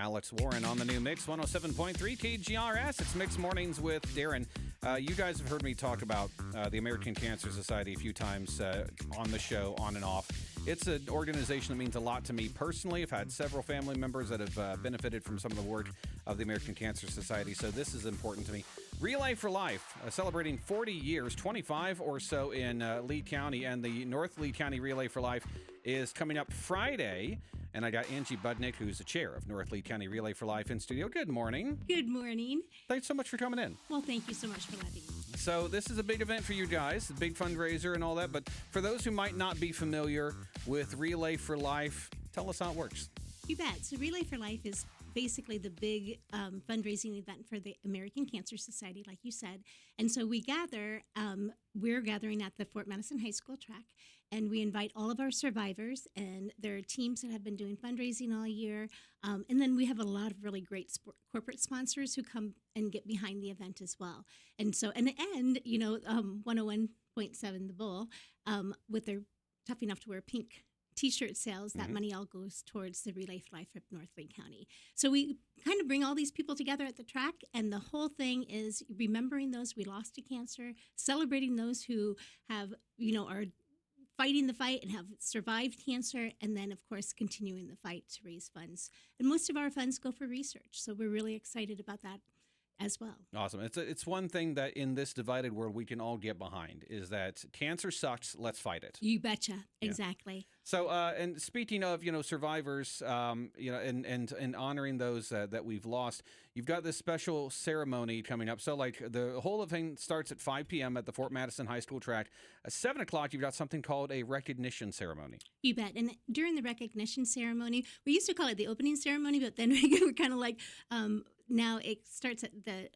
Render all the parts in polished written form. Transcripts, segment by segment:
Alex Warren on the new Mix 107.3 KGRS. It's Mix Mornings with Darren. You guys have heard me talk about the American Cancer Society a few times on the show, on and off. It's an organization that means a lot to me personally. I've had several family members that have benefited from some of the work of the American Cancer Society, so this is important to me. Relay for Life, celebrating 40 years, 25 or so in Lee County, and the North Lee County Relay for Life is coming up Friday. And I got Angie Budnik, who's the chair of North Lee County Relay for Life, in studio. Good morning. Good morning. Thanks so much for coming in. Well, thank you so much for letting me. So this is a big event for you guys, a big fundraiser and all that. But for those who might not be familiar with Relay for Life, tell us how it works. You bet. So Relay for Life is basically the big fundraising event for the American Cancer Society, like you said. And so we gather, we're gathering at the Fort Madison High School track, and we invite all of our survivors, and there are teams that have been doing fundraising all year. And then we have a lot of really great corporate sponsors who come and get behind the event as well. And so, in the end, 101.7 The Bull, with their Tough Enough to Wear Pink T-shirt sales, that money all goes towards the Relay for Life of North Lee County. So we kind of bring all these people together at the track, and the whole thing is remembering those we lost to cancer, celebrating those who have, are fighting the fight and have survived cancer, and then, of course, continuing the fight to raise funds. And most of our funds go for research, so we're really excited about that as well. Awesome. It's one thing that in this divided world we can all get behind is that cancer sucks. Let's fight it. You betcha. Exactly. Yeah. So, and speaking of, survivors, and honoring those that we've lost, you've got this special ceremony coming up. So, like, the whole thing starts at 5 p.m. at the Fort Madison High School track. At 7 o'clock, you've got something called a recognition ceremony. You bet. And during the recognition ceremony, we used to call it the opening ceremony, but then we're kind of like, now it starts at the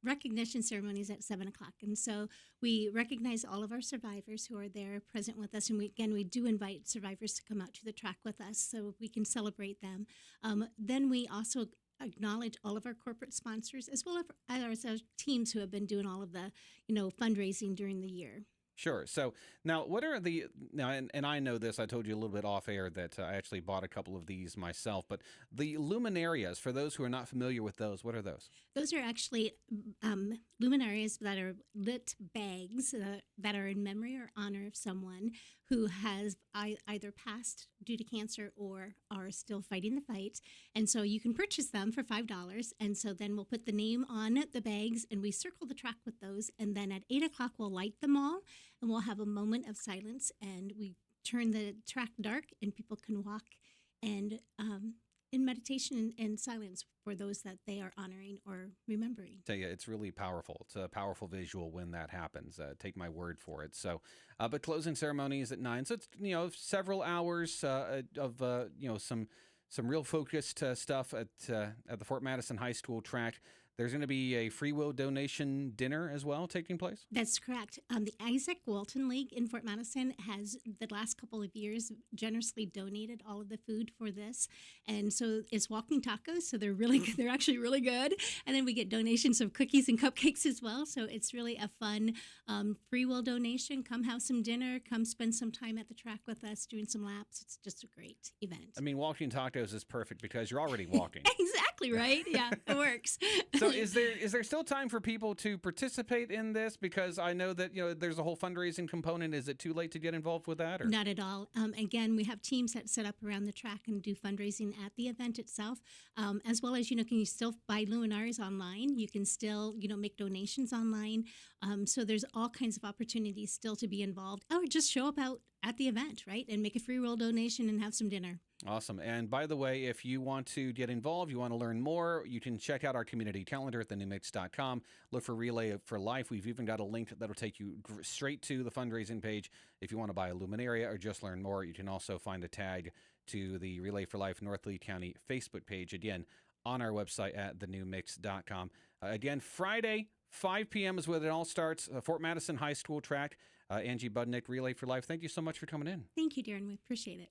recognition ceremonies at 7 o'clock. And so we recognize all of our survivors who are there present with us. And we do invite survivors to come out to the track with us so we can celebrate them. Then we also acknowledge all of our corporate sponsors as well as our teams who have been doing all of the, fundraising during the year. Sure. So now what are and I know this, I told you a little bit off air that I actually bought a couple of these myself, but the luminarias, for those who are not familiar with those, what are those? Those are actually luminarias that are lit bags that are in memory or honor of someone who has either passed due to cancer or are still fighting the fight. And so you can purchase them for $5. And so then we'll put the name on the bags and we circle the track with those. And then at 8 o'clock, we'll light them all. And we'll have a moment of silence, and we turn the track dark, and people can walk and in meditation and silence for those that they are honoring or remembering. Tell you, it's really powerful. It's a powerful visual when that happens. Take my word for it. So, but closing ceremony is at 9, so it's several hours of some real focused stuff at the Fort Madison High School track. There's going to be a free will donation dinner as well taking place? That's correct. The Isaac Walton League in Fort Madison has, the last couple of years, generously donated all of the food for this. And so it's walking tacos, so they're actually really good. And then we get donations of cookies and cupcakes as well. So it's really a fun free will donation. Come have some dinner. Come spend some time at the track with us doing some laps. It's just a great event. I mean, walking tacos is perfect because you're already walking. Exactly right. Yeah, it works. So is there still time for people to participate in this? Because I know that there's a whole fundraising component. Is it too late to get involved with that? Or? Not at all. Again, we have teams that set up around the track and do fundraising at the event itself, as well as can you still buy luminaries online? You can still make donations online. So there's all kinds of opportunities still to be involved. Or just show up out at the event, right, and make a free will donation and have some dinner. Awesome. And by the way, if you want to get involved, you want to learn more, you can check out our community calendar at thenewmix.com. Look for Relay for Life. We've even got a link that'll take you straight to the fundraising page. If you want to buy a luminaria or just learn more, you can also find a tag to the Relay for Life North Lee County Facebook page, again, on our website at thenewmix.com. Again, Friday, 5 p.m. is when it all starts. Fort Madison High School track. Angie Budnik, Relay for Life. Thank you so much for coming in. Thank you, Darren. We appreciate it.